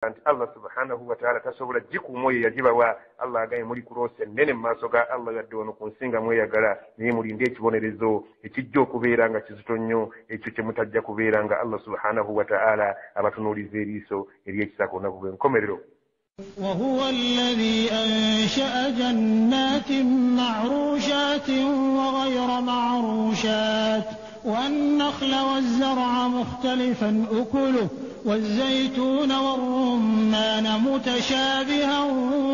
anti Allah subhanahu wa ta'ala tasobola gikuumoyo yagibawa Allah agaye muli kurose nnene mu maaso ga Allah yadde wano ku nsinga mweyagala naye mulinde ekibonerezo ekijja okubeera nga kizito nnyo ekyo kye mutajja kubeera nga Allah subhanahu wa ta'ala abatunuuliza eriiso ery'ekisa ku lunaku lw'enkomerero. وهو الذي أنشأ جنات معروشات وغير معروشات والنخل والزرع مختلفا أكله والزيتون والرمان متشابها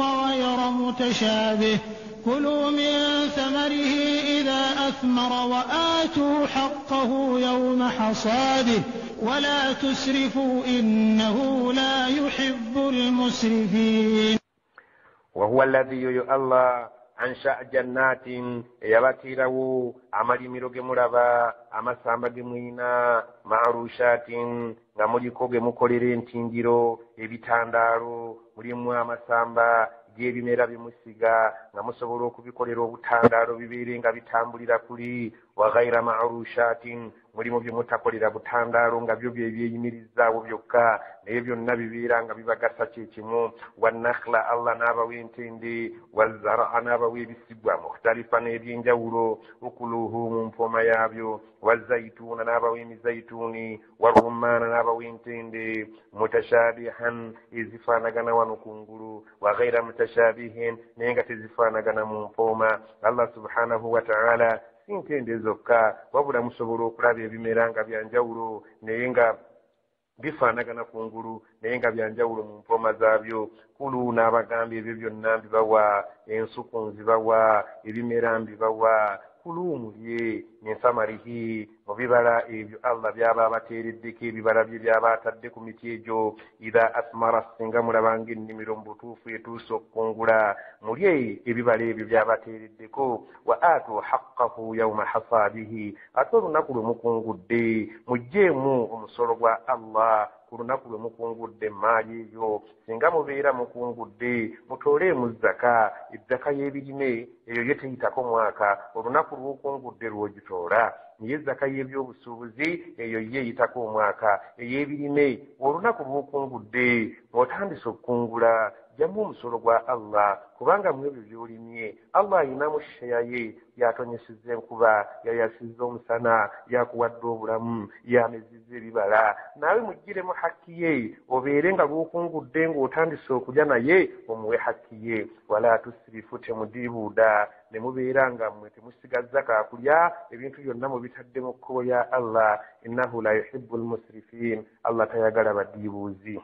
وغير متشابه كلوا من ثمره إذا أثمر وآتوا حقه يوم حصاده ولا تسرفوا إنه لا يحب المسرفين. وهو الذي الله أنشأ جنات يبتيروا عمل مروج مرابا أما سامج مينا معروشات nga muliko ge mukolera entindiro ebitandalo mulimu amasamba gy'ebimera bimusiga nga musobola okubikolera obutandalo bibeere nga bitambulira kuli wa ghaira ma'rushatin mulimu byemutakolera butandalo nga byo byeyimirizaawo byokka naye byonna bibeera nga bibagasa kyekimu wannakhla Allah n'abawa entende wazara'a n'abawa ebisigwa mukhtalifa n'ebyenjawulo ukuluhu mu mpoma yaabyo wazayituuna n'abawa emizayituuni warummaana n'abawa entende mutashabihan ezifaanagana wano kungulu wa ghaira mutashabihin naye nga tezifaanagana mu mpoma. Allah subhanahu wa ta'ala sintende zokka wabula musobola okulaba ebimera nga byanjawulo naye nga bifaanagana kungulu naye nga byanjawulo mu mpoma zaabyo. Kulu n'abagamba ebyo byonna mbibawa, ensuku nzibawa, ebimera mbibawa, kulu mulye nensamarihi mu bibala ebyo Allah byaba abateereddeko ebibala bye byaba atadde ku miti egyo idha asmara singa mulabanga ennimiro mu butuufu etuuse okukungula mulye ebibala ebyo byabateereddeko wa atu haqqahu yawma hasaadihi ate olunaku lwe mukungudde mugjeemu omusolo gwa Allah ku lunaku lwe mukungudde emmaali eyo singa mubeera mukungudde mutoolemu zaka ezzaka y'ebirime eyo ye teyitako mwaka olunaku lw'okungudde lw'ogitoola niye zaka y'ebyobusuubuzi eyo ye eyitako omwaka ey'ebirime olunaku lw'okungudde ng'otandise okukungula jamu omusolo gwa Allah kubanga mu ebyo by'olimye Allah ayinamu sheya ye yatonyesezza enkuba yayasizza omusana yakuwadde obulamu yamezizza ebibala naawe mugiremu hakki ye obeere nga lw'okungudde ng'otandise okulya naye omuwe hakki ye wala tusirifu temudiibuuda ne mubeera nga mmwe temusigazza kaakulya ebintu byonna mubitadde mu kkubo lya Allah innahu la yuhibbu almusrifin Allah tayagala badiibuuzi.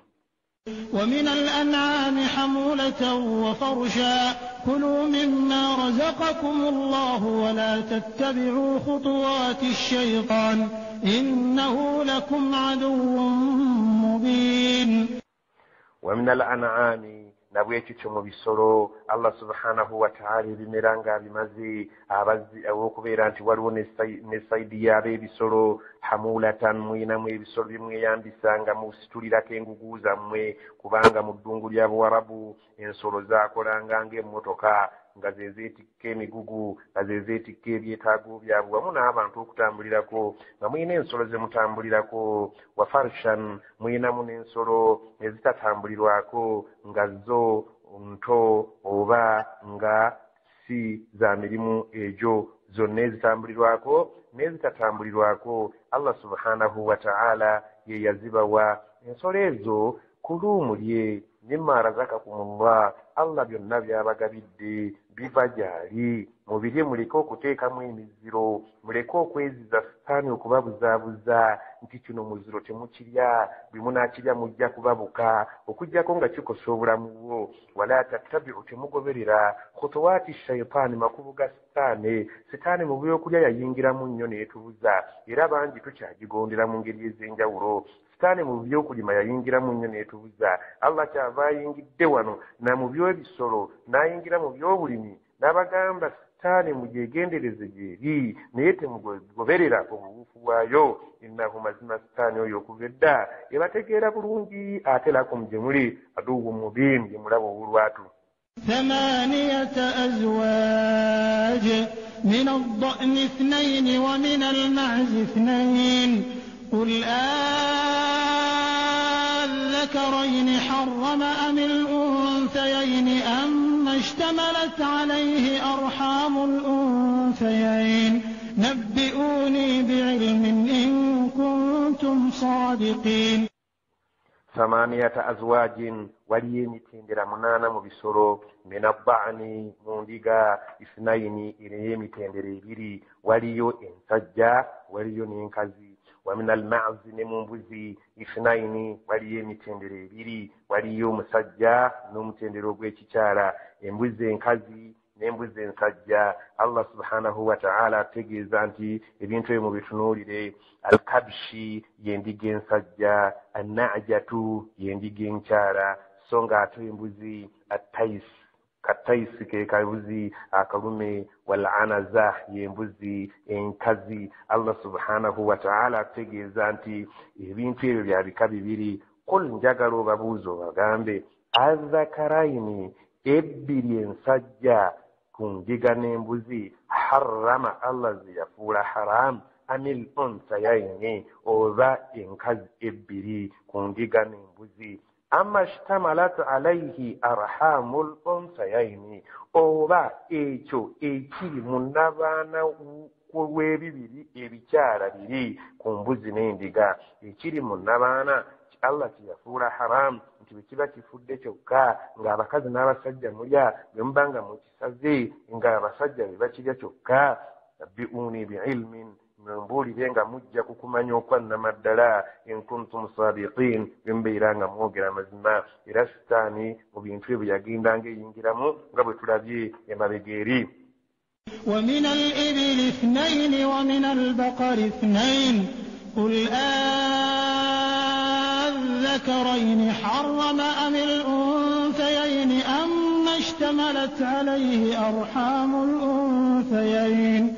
ومن الأنعام حمولة وفرشا كلوا مما رزقكم الله ولا تتبعوا خطوات الشيطان إنه لكم عدو مبين. ومن الأنعام nabwekityo mu bisolo Allah subhanahu wa ta'ala ebimera nga bimaze abazzi okubeera nti waliwo ne saidi y'ab'ebisolo hamulatan mwinamu ebisolo bimweyambisa nga musitulirako engugu zammwe kubanga mu ddungu lya Buwarabu ensolo zaakolanga ng'emmotoka nga ze zeetikka emigugu nga ze zeetikka ebyetaago byabwe wamu n'abantu okutambulirako nga mulina ensolo ze mutambulirako wa farshan mulinamu n'ensolo ezitatambulirwako nga zo nto oba nga si za mirimu egyo zonna ezitambulirwako n'ezitatambulirwako Allah subhanahu wa ta'ala ye yazibawa ensolo ezo kulu mulye mimma razaqakumullah Allah byonna byabagabidde biva gyali mubirye muleke okuteekamu emiziro muleke okweziza sitaani okubabuzaabuza nti kino muziro temukirya bwe munaakirya mujja kubabuka okuggyako nga kikosa obulamu bwo wala tattabi'u temugoberera khutuwaati shayitaani makubu ga sitaani mu byokulya yayingiramu nnyo neetubuza era bangi tukyagigondera mu ngeri ez'enjawulo sitaani mu byokulima yayingiramu nnyo neetubuza Allah kyava ayingidde wano na mu by'ebisolo n'ayingira mu by'obulimi n'abagamba sitaani mugyegendereze gyeri naye temugoberera obubuufu bwayo innahu mazima sitaani oyo okuva edda ebategeera bulungi ate lakum gye muli aduwwu mubiin gye mulaba obulwatu. 8 أزواج من الضأن 2 ومن المعز 2 قل الذكرين حرم أم الأنثيين أما اشتملت عليه أرحام الأنثيين نبئوني بعلم إن كنتم صادقين 8 أزواج وليني تندر منانا مبسرو من الضعن مونديغا 2 إليمي تندر بيري وليو إنسجا وليو نينكازي ومن المعز نمبوزي 2 وليني تندر بيري وليو مسجا نمتندر وغيتشارا embuzi enkazi n'embuzi ensajja. Allah subhanahu wa ta'ala ategeeza nti ebintu ebyo mubitunuulire. Al-kabshi yendiga ensajja, an-na'jatu yendiga enkyala, so nga ate embuzi katayisi ke kabuzi akalume, wal-anaza yembuzi enkazi. Allah subhanahu wa ta'ala ategeeza nti ebintu ebyo bya bika bibiri. Qul njagala obabuuza obagambe azakaraini ebbiri ensajja ku ndiga n'embuzi harrama Allah ziyafuula haram amil unsayaini oba enkazi ebbiri ku ndiga n'embuzi amma shtamalat alayhi arhamul unsayaini oba ekyo ekiri mu nabaana w'ebibiri ebikyala biri ku mbuzi n'endiga ekiri mu nabaana Allah kiyafuula haram nti bwe kiba kifudde kyokka ng'abakazi n'abasajja mulya bwe mubanga mukisaze ng'abasajja be bakirya kyokka nabbi'uuni bi'ilmin mumbuulire nga mujja kukumanya okwannamaddala in kuntum sadiqin bwe mubeera nga mwogera amazima. Era sitaani mu bintu ebyo yagendanga eyingiramu nga bwe tulabye emabega eri. ومن الإبل 2 ومن البقر 2 قل الذكرين حرم أم الأنثيين أما اشتملت عليه أرحام الأنثيين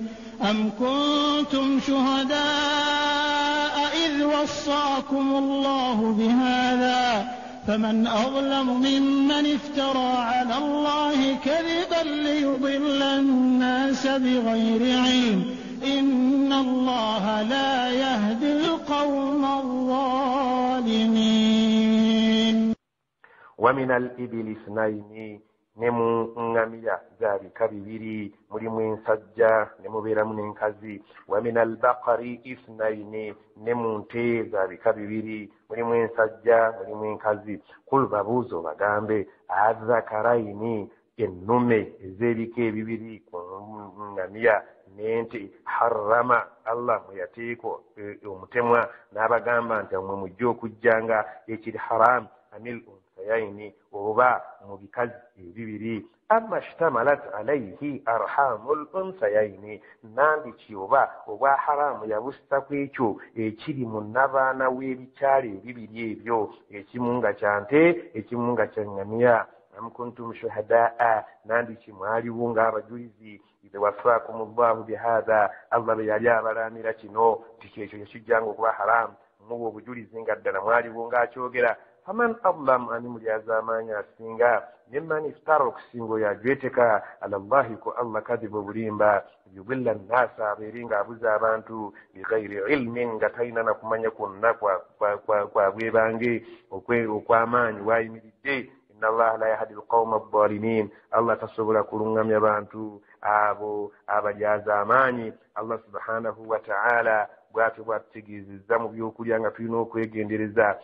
أم كنتم شهداء إذ وصاكم الله بهذا فمن أظلم ممن افترى على الله كذبا ليضل الناس بغير علم إن الله لا يهدي القوم الظالمين. ومن الإبل 2 nemu ngamiya zabika bibiri mulimu ensajja nemubeeramu n'enkazi. wa min albaqari 2 nemu nte zabika bibiri mulimu ensajja mulimu enkazi. kul babuuzo bagambe azakaraini ennume ez'ebika ebibiri ku ngamiya n'ente harrama Allah muyateeko omutemwa n'abagamba nti mwe mujja okujjanga ekiri haram amil unsayaini oba mu bikazi ebibiri. amma shtamalat alayhi arhamul unsayaini nandiki oba obwa haramu yabusta ku ekyo ekiri mu nabaana w'ebikyala ebibiri ebyo, ekimu nga kya nte ekimu nga kya ngamiya. am kuntum shuhadaa nandiki mwaliwo ng'abajulizi idh wasaakum Allahu bihadha Allah bwe yali abalamira kino nti ekyo yakijjanga okuba haramu muwa obujulizi nga ddala mwaliwo ng'akyogera. faman adlam ani mulyazaamaanyi asinga mimman iftara okusinga oyo ajweteka ala Allahi ku Allah kadhiba obulimba yudilla nnaasa abeere ng'abuza abantu bighairi ilmin nga talina na kumanya kwonna kwa bwebange okw'amaanyi wayimiridde. inna Allaha la yahdi alqawma adh-dhalimin Allah tasobola kulungamya abantu abo abalyaza amaanyi. Allah subhanahu wa ta'ala bw'atyo bw'atutegeezezza mu byokulya nga tulina okwegendereza.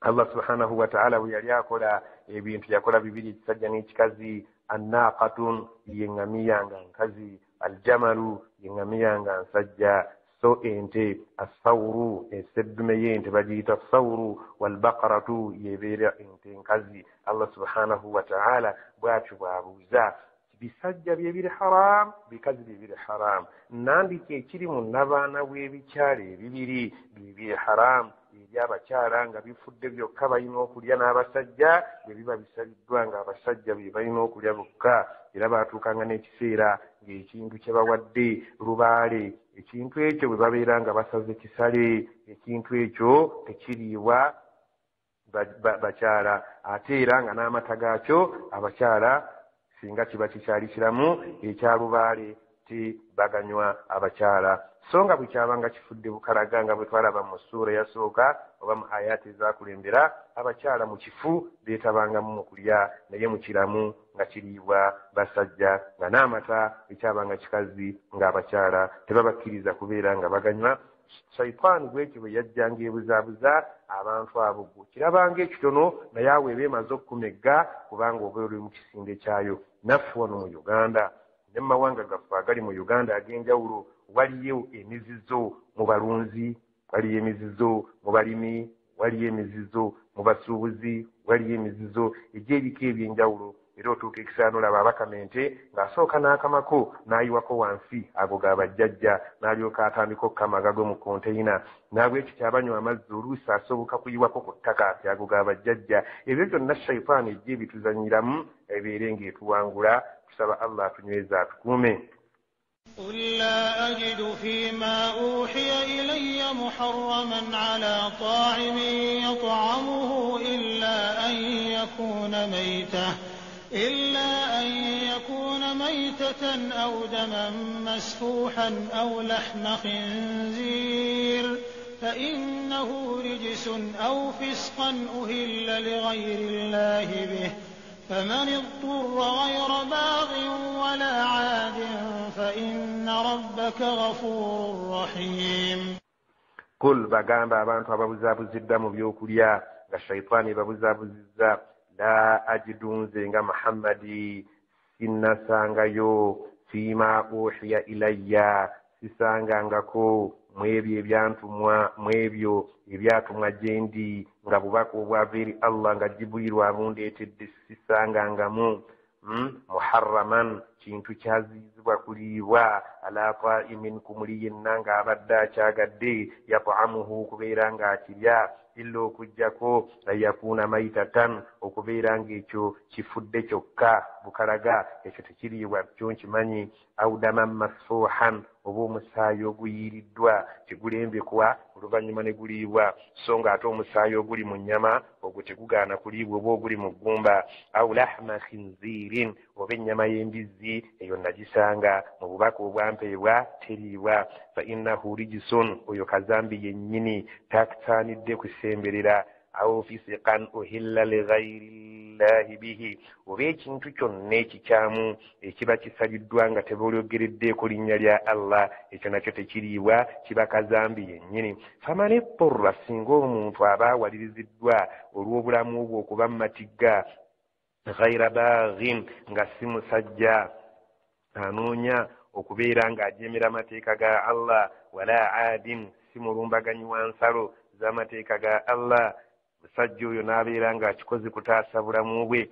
Allah subhanahu wa ta'ala bwe yali akola ebintu yakola bibiri, ekisajja n'ekikazi. annaqatun yengamiya nga nkazi, aljamalu yengamiya nga nsajja, so ente. asawuru eseddume y'ente bagiyita sawuru, walbaqaratu yebeera ente nkazi. Allah subhanahu wa ta'ala bw'atyo bw'abuuza bisajja byebiri haram bikazi byebiri haram. nandiki ekiri mu nabaana w'ebikyala ebibiri byebiri haram eri abakyala nga bifudde byokka balina okulya n'abasajja bwe biba bisabiddwa nga abasajja bye balina okulya bokka. era baatuukanga n'ekiseera ng'ekintu kye bawadde lubaale, ekintu ekyo bwe babeera nga basaze kisale, ekintu ekyo tekiriibwa bakyala. ate era nga n'amata gaakyo abakyala singa kiba kikyali kiramu ekyalubaale tebaganywa abakyala. songa bukyabanga kifudde bukalaga nga bwe twalaba mu ssuura yasooka oba mu ayati ezakulembera abakyala mu kifu beetabangamu mu kulya naye mu kiramu nga kiriibwa basajja nga n'amata ekyabanga kikazi ng'abakyala tebabakkiriza kubeera nga baganywa. Shaitaani bwekyo bwe yajjanga ebuzaabuza abantu abo kirabanga ekitono naye awo eba emaze okukumegga kubanga oba oli mu kisinde kyayo. Naffe wano mu Uganda ne mu mawanga gaffe agali mu Uganda ag'enjawulo waliyo emizizo mu balunzi, waliyo emizizo mu balimi, waliyo emizizo mu basuubuzi, waliyo emizizo egy'ebika eby'enjawulo. Era otuuka ekisaano laba abakamente ng'asooka n'akamako n'ayiwako wansi ago ga bajjajja n'alyoka atandika okukamaga gwe mu konteyina n'abwekyo kyabanywa amazzi oluusi asoboka kuyiwako ku ttaka ati ago ga bajjajja. Ebyo byonna shaitaani ejja ebituzanyiramu ebeere ng'etuwangula. Tusaba Allah atunyweza atukuume. قل لا أجد فيما أوحي إلي محرما على طاعم يطعمه إلا أن يكون ميتة أو دما مسفوحا أو لحم خنزير فإنه رجس أو فسقا أهل لغير الله به فمن اضطر غير باغ ولا عاد فإن ربك غفور رحيم. قل bagamba abantu ababuzaabuzidda mu byokulya nga shaitaani babuzaabuzizza la ajidunze nga Muhammadi sinnasangayo fiima uhiya ilayya sisangangako mwebyo ebyantumwa mwebyo ebyatumwa gyendi nga bubaka obwava eri Allah nga Jibrilu abundeetedde sisangangamu muharraman kintu kyaziyizibwa kuliibwa ala ta'imin kumuli yenna ng'abadde akyagadde yat'amuhu kubeera ng'akirya illa okujjako ayakuuna maitatan okubeera ng'ekyo kifudde kyokka bukalaga ekyo tekiriibwa kyo nkimanyi au daman masfuhan oba omusaayi oguyiiriddwa tegulembekwa oluvannyuma ne guliibwa so ng'ate omusaayi oguli mu nnyama ogwo tegugaana kuliibwa oba oguli mu ggumba au lahma khinzirin oba ennyama y'embizzi eyo nagisanga mu bubaka obwampeebwa teriibwa fa innahu rijisun oyo kazambi yennyini takusaanidde kusemberera au fisiqan uhilla lighairi llahi bihi oba ekintu kyonna ekikyamu ekiba kisaliddwa nga tebalyogereddeeko linnya lya Allah ekyo nakyo tekiriibwa kiba kazambi yennyini. Famani purra singa omuntu aba awaliriziddwa olw'obulamu bwe okuba mu matigga ghaira baghin nga si musajja anoonya okubeera ng'ajeemera amateeka ga Allah wala aadin si mulumbaganyi wa nsalo z'amateeka ga Allah musajja oyo n'abeera ng'akikoze kutaasa bulamu bwe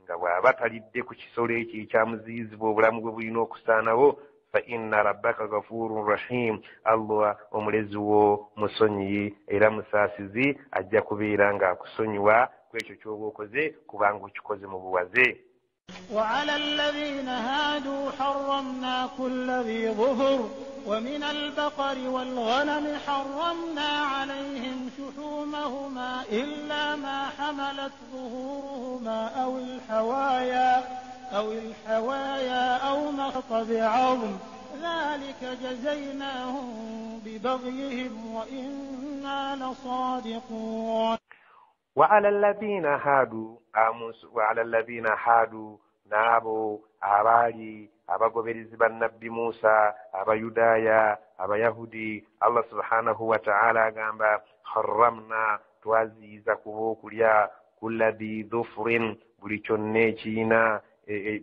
nga bw'aba talidde ku kisolo ekyo ekyamuziyizibwa obulamu bwe bulina okusaanawo fa inna rabbaka ghafurun rahim Allah omulezi wo musonyiyi era musaasizi ajja kubeera ng'akusonyiwa kwekyo ky'oba okoze kubanga okikoze mu buwaze. وعلى الذين هادوا حرمنا كل ذي ظفر ومن البقر والغنم حرمنا عليهم شحومهما إلا ما حملت ظهورهما أو الحوايا أو ما اختلط بعظم ذلك جزيناهم ببغيهم وإنا لصادقون. وعلى الذين هادوا نابو أبالي abagoberezi ba nabbi Musa abayudaaya abayahudi Allah subhanahu wa ta'ala agamba harramna twaziiza kuba okulya kulla dhi dhufrin buli kyonna ekiina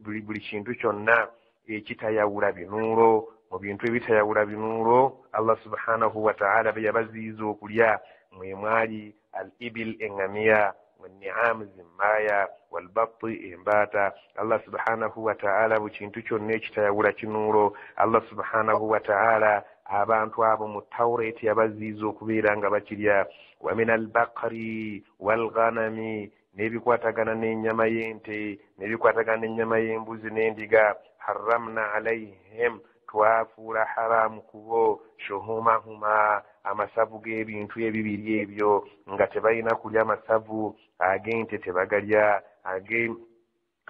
buli kintu kyonna ekitayawula binuulo mu bintu ebitayawula binuulo Allah subhanahu wa ta'ala bye yabaziiza okulya mwe mwali al-ibil engamiya والنعام زمايا والبط إنباتا الله سبحانه وتعالى بچintu kyonna ekitayawula kinuulo Allah subhanahu wa ta'ala abantu abo mu Tawreti yabaziiza okubeera nga bakirya wa min al-baqari wal-ghanami n'ebikwatagana n'ennyama y'ente n'ebikwatagana n'ennyama y'embuzi n'endiga harramna alayhim twafuula haramu kubo shuhumahuma amasavu g'ebintu ebibiri ebyo nga tebalina kulya amasavu ag'ente tebagalya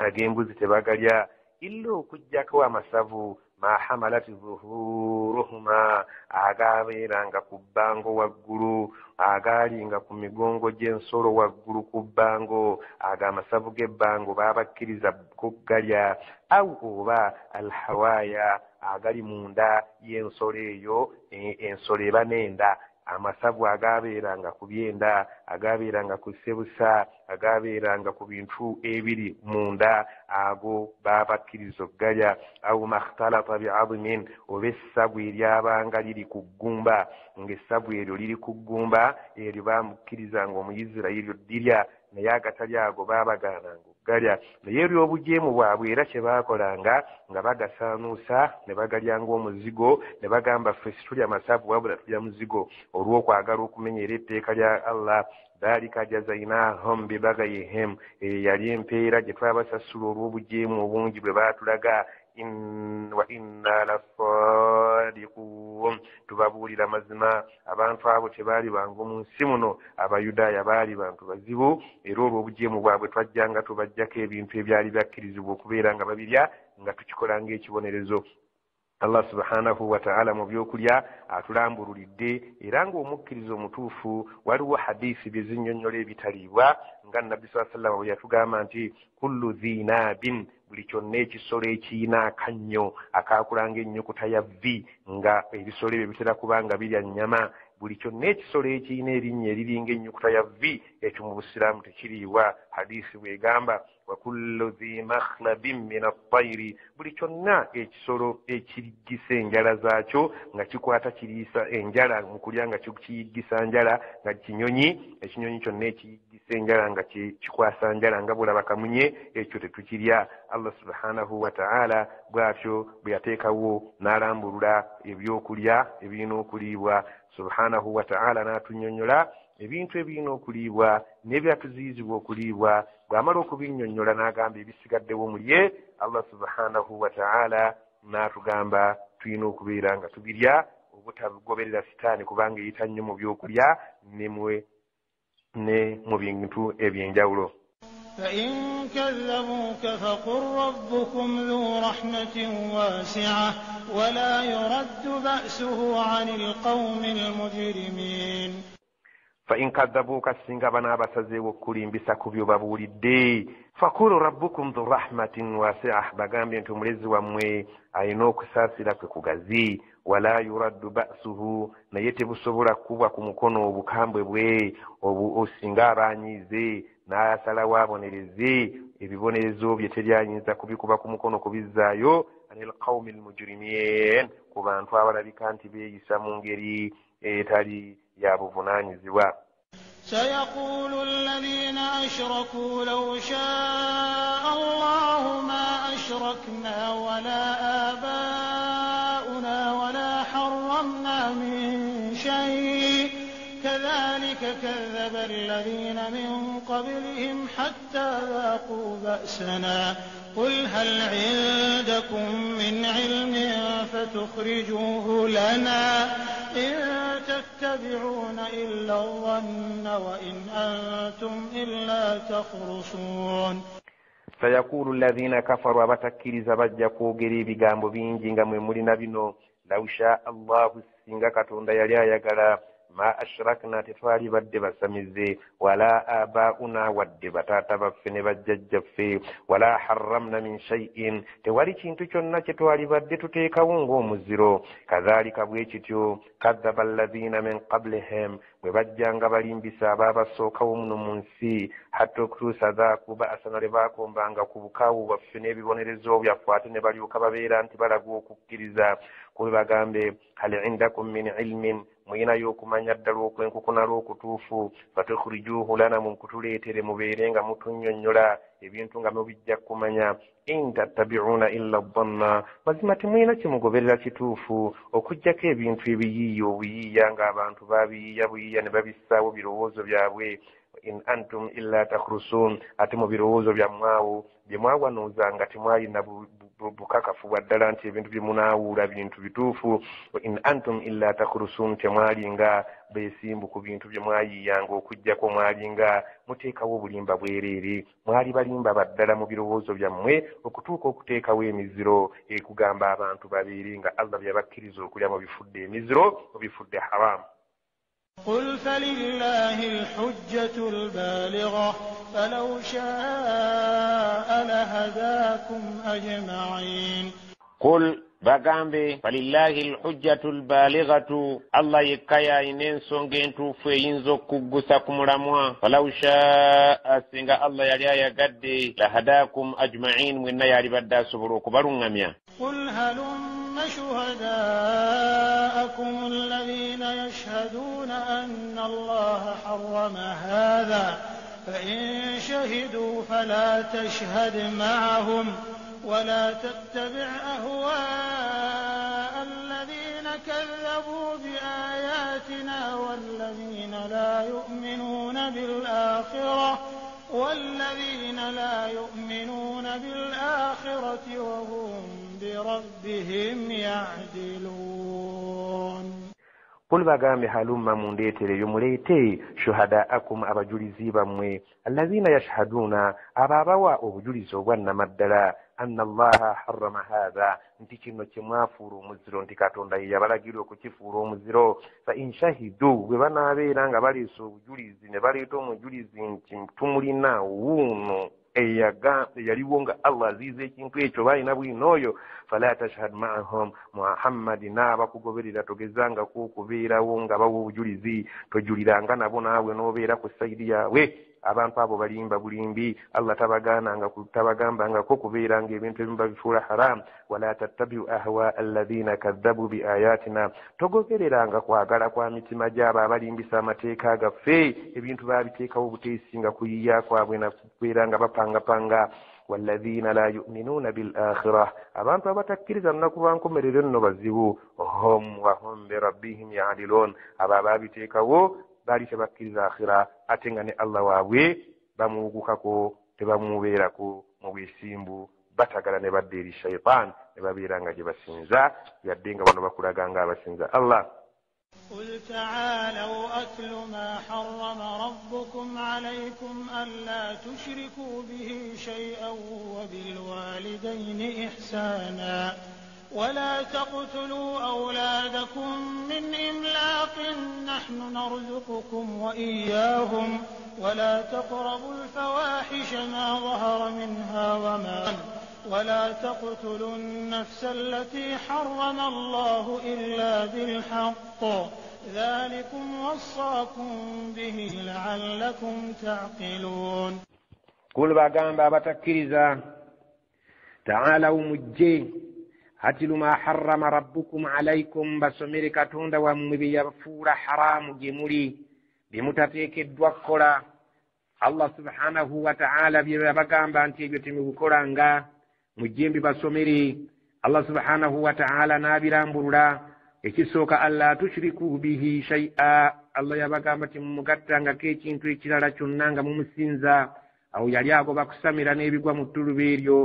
ag'embuzi tebagalya illa okuggyako amasavu ma hamalat zuhuruhuma agabeeranga ku bbango waggulu agaalinga ku migongo gy'ensolo waggulu ku bbango ag'amasavu g'ebbango babakkiriza kugalya au oba alhawaya agali munda y'ensolo eyo ensolo eba n'enda amasavu agabeeranga ku byenda agabeeranga ku ssebusa agabeeranga ku bintu ebiri munda ago babakkiriza okgalya au makhtalata bi'admin oba essavu eryabanga liri ku ggumba ng'essavu eryo liri ku ggumba eryo bamukkirizanga omuyisirayiri oddirya naye agatali ago babagaananga okgalya naye ery'obujeemu bwabwe era kye baakolanga nga bagasaanuusa ne bagalyanga omuzigo ne bagamba ffe situlya masavu wabula tulya muzigo olw'okwagala okumenyera etteeka lya Allah dhalika jazainahum bibagayihim yali empeera gye twabasasula olw'obujeemu obungi bwe baatulaga wa inna lasadiqun tubabuulira mazima abantu abo tebaali bangu mu nsi muno abayudaaya baali bantu bazibu era olw'obujeemu bwabwe twajjanga tubajjako ebintu ebyali byakkirizibwa okubeera nga babirya nga tukikola ng'ekibonerezo. Allah subhanahu wa ta'ala mu byokulya atulambululidde era ng'omukkirizo omutuufu waliwo hadisi bye zinnyonnyola ebitaliibwa nga nabbi sallallahu alayhi wa sallam bwe yatugamba nti kullu dhinabin buli kyonna ekisolo ekiyina akannyo akaakulanga ennyukuta ya v nga ebisolo ebyo bitera kubanga birya nnyama buli kyonna ekisolo ekiyina erinnya eriringa ennyukuta ya v ekyo mu busiraamu tekiriibwa hadisi bwegamba wa kullu dhi makhlabin min at-tayri buli kyonna ekisolo ekiriggisa enjala zaakyo nga kikwata kiriisa enjala mu kulya nga kiyiggisa njala nga kinyonyi ekinyonyi kyonna ekiyiggisa enjala nga kikwasa njala nga bulaba kamunye ekyo tetukirya. Allah subhanahu wa ta'ala bw'atyo bwe yateekawo n'alambulula ebyokulya ebirina okuliibwa subhanahu wa ta'ala n'atunnyonnyola ebintu ebirina okuliibwa n'ebyatuziyizibwa okuliibwa bw'amala okubinnyonnyola n'agamba ebisigaddewo mulye Allah subhanahu wa ta'ala n'atugamba tulina okubeera nga tubirya obutagoberera sitaani kubanga eyita nnyo mu byokulya ne mu bintu ebyenjawulo. فإن كذبوك فقل ربكم ذو رحمة واسعة ولا يرد بأسه عن القوم المجرمين. فإن كذبوك singa banaabasazeewo okulimbisa ku byo babuulidde fakulu rabbukum dhu rahmatin wasi'ah bagambye nti omulezi wammwe alina okusaasira kwe kugazi wala yuraddu ba'suhu naye tebusobola kubwa ku mukono obukambwe bwe osinga abaanyiize n'asalawo abonereze ebibonerezo bye teryayinza kubikuba ku mukono kubizzaayo anil qawmi almujrimin ku bantu abalabika nti beeyisa mu ngeri etali ya buvunaanyizibwa. سيقول الذين أشركوا لو شاء الله ما أشركنا ولا آباؤنا ولا حرمنا من شيء كذلك كذب الذين من قبلهم حتى ذاقوا بأسنا قل هل عندكم من علم فتخرجوه لنا إن تتبعون إلا الظن وإن أنتم إلا تخرصون. سيقول الذين كفروا abatakiriza bajja kwogera ebigambo bingi nga mwe mulina bino law shaa Allahu singa Katonda yali ayagala ma ashrakna tetwali badde basamize wala abauna wadde bataata baffe ne bajjajjaffe wala harramna min shay'in tewali kintu kyonna kye twali badde tuteekawo ng'omuziro kadhalika bwe kityo kadhaba alladhina min qablihim bwe bajjanga balimbisa abaabasookawo muno mu nsi hatta okutuusa dhaaku ba'sana le baakombanga ku bukaawu bwaffe n'ebibonerezo byaffe ate ne balyoka babeera nti balaga okukkiriza kwe bagambe hal indakum min ilmin muyinayo okumanya ddala okwenkukuna lw'okutuufu fatukhrijuhu lana munkutuleetere mubeere nga mutunnyonnyola ebintu nga mubijja kumanya in tattabi'una illa dhanna mazima temuyina kimugoberera kituufu okuggyako ebintu ebiyiiya obuyiiya ng'abantu babiyiiya buyiiya ne babissaawo birowoozo byabwe in antum illa takhrusun ate mu birowoozo byammwe awo bye mwawanuuza nga temwalina bukakafu ddala nti ebintu bye munaawuula bintu bituufu. Wa in antum illa takhrusun, temwalinga beesimbu ku bintu bye mwayiyanga okujjako, mwalinga muteekawo obulimba bwereere, mwali balimba baddala mu birowoozo byammwe okutuuka okuteekawo emiziro ekugamba abantu babeere nga Allah byabakkiriza okulya mu bifudde emiziro mu bifudde haramu. قل فلله الحجة البالغة فلو شاء لهداكم أجمعين. قل bagambe falillahi alhujjatu albalighatu, Allah yekaya inensonga entuufu eyinza okuggusa ku mulamwa. Falau shaa, singa Allah yali ayagadde, lahadakum ajma'in, mwenna yali badde asobola okubalungamya. قل هلم شهداءكم الذين يشهدون أن الله حرم هذا فإن شهدوا فلا تشهد معهم ولا تتبع أهواء الذين كذبوا بآياتنا والذين لا يؤمنون بالآخرة وهم بربهم يعدلون. قل bagambe halumma mundeetereyo muleete shuhadaakum abajulizi bammwe alladhina yashhaduna ababawa obujulizi obwannamaddala anna allaha harrama hadha, nti kino kyemwafuula omuziro nti katonda ye yabalagira okukifuula omuziro. Fa in shahidu, bwe banaabeera nga baleesa obujulizi ne baleeta omujulizi nti tumulina wuuno yaliwo nga Allah aziiza ekintu ekyo balina bwino oyo, fala tashhad ma'ahum, Muhammadi n'abakugoberera togezangako okubeerawo nga bawa obujulizi, tojuliranga nabo naawe n'obeera ku sayidi yaabwe. Abantu abo balimba bulimbi, Allah tabagambangako kubeeranga ebintu ebimu babifuula haram. Wala tattabi'u ahwa alladhina kadhabu bi ayatina, togobereranga kwagala kwa mitima gyabo abalimbisa amateeka gaffe, ebintu babiteekawo buteesinga kuyiya kwabwe na kubeeranga bapangapanga. Walladhina la yu'minuna bil akhirah, abantu abatakkiriza lunaku lwa nkomerero nno bazibu. Hum wa hum bi rabbihim ya'dilun, abo ababiteekawo bali tebakkiriza akhira ate nga ne Allah waabwe bamuwugukako tebamubeerako mu bwesimbu, batagala ne badda eri shaytan ne babeera nga gye basinza yadde nga bano bakulaga nga abasinza Allah. قل تعالوا أتل ما حرم ربكم عليكم ألا تشركوا به شيئا وبالوالدين إحسانا ولا تقتلوا أولادكم من إملاق نحن نرزقكم وإياهم ولا تقربوا الفواحش ما ظهر منها وما ولا تقتلوا النفس التي حرم الله إلا بالحق ذلكم وصاكم به لعلكم تعقلون. قل bagamba abatakkiriza ta'alaw mujje hatilu ma harrama rabbukum alaykum, basomere katonda wammwe bye yafuula haramu gye muli bye mutateekeddwa kukola. Allah subhanahu wa ta'ala bye yabagamba nti ebyo temubikolanga, mujje mbibasomere. Allah subhanahu wa ta'ala n'abirambulula. Ekisooka alla tushriku bihi shay'a, Allah yabagamba temumugattangako ekintu ekirala kyonna nga mumusinza. Awo yali agoba kusamira n'ebigwa mu ttuluba eryo.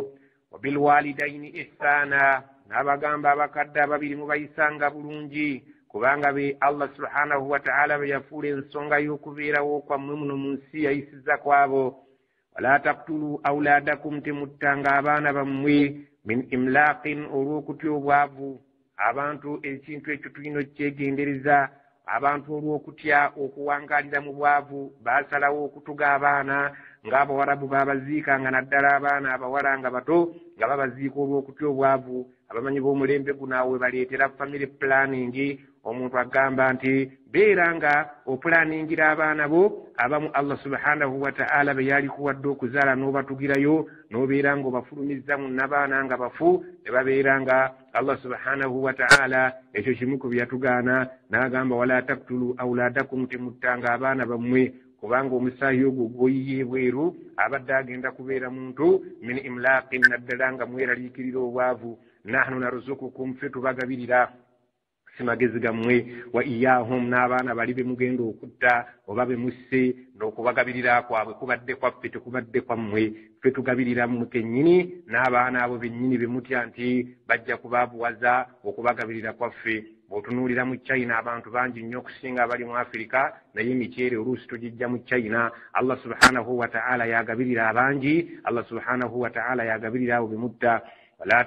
Wa bilwalidaini ihsana, n'abagamba abakadde ababiri mubayisanga bulungi, kubanga be Allah subhanahu wa ta'ala be yafuula ensonga y'okubeerawo kwammwe muno mu nsi yayisiza kwabo. Wala taqtulu awladakum, temuttanga abaana bammwe min imlaqin, olw'okutya obwavu. Abantu ekintu ekyo tulina okyegendereza. Abantu olw'okutya okuwangalira mu bwavu baasalawo okutuga abaana ng'Abawarabu baabaziikanga, naddala abaana abawala nga bato nga babaziika olw'okutya obwavu. Abamanyi b'omulembe guno awo baleetera family planning. Omuntu agamba nti beera nga opulaningira abaana bo abamu Allah subhanahu wa ta'ala be yali kuwadde okuzaala n'obatugirayo, n'obeera ng'obafulumizza mu n'abaana nga bafu, ne babeera nga Allah subhanahu wa ta'ala ekyo kimu ku byatugaana. N'agamba wala taktulu awladakum, temuttanga abaana bammwe, kubanga omusaayi ogwo gwoyiye bweru abadde agenda kubeera muntu min imlaqin, naddala nga mweraliikirira obwavu. Nahnu narzukukum, ffe tubagabirira. simagezi gammwe wa iyahum n'abaana bali be mugenda okutta oba be musse n'okubagabirira kwabwe kubadde kwaffe tekubadde kwammwe ffe tugabirira mmwe kennyini n'abaana abo bennyini be mutya nti bajja kubaabuwaza okubagabirira kwaffe. Bw'otunuulira mu China abantu bangi nnyo okusinga abali mu Afirika naye emiceere oluusi tugijja mu China. Allah subhanahu wa ta'ala yagabirira abangi, Allah subhanahu wa ta'ala yagabirira abo be mutta. wala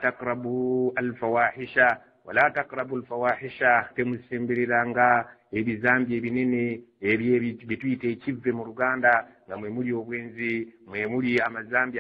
taqrabu alfawahisha temusembereranga ebizambi ebinene ebyo bituyita ekivve mu Luganda nga mwe muli obwenzi mwe muli amazambi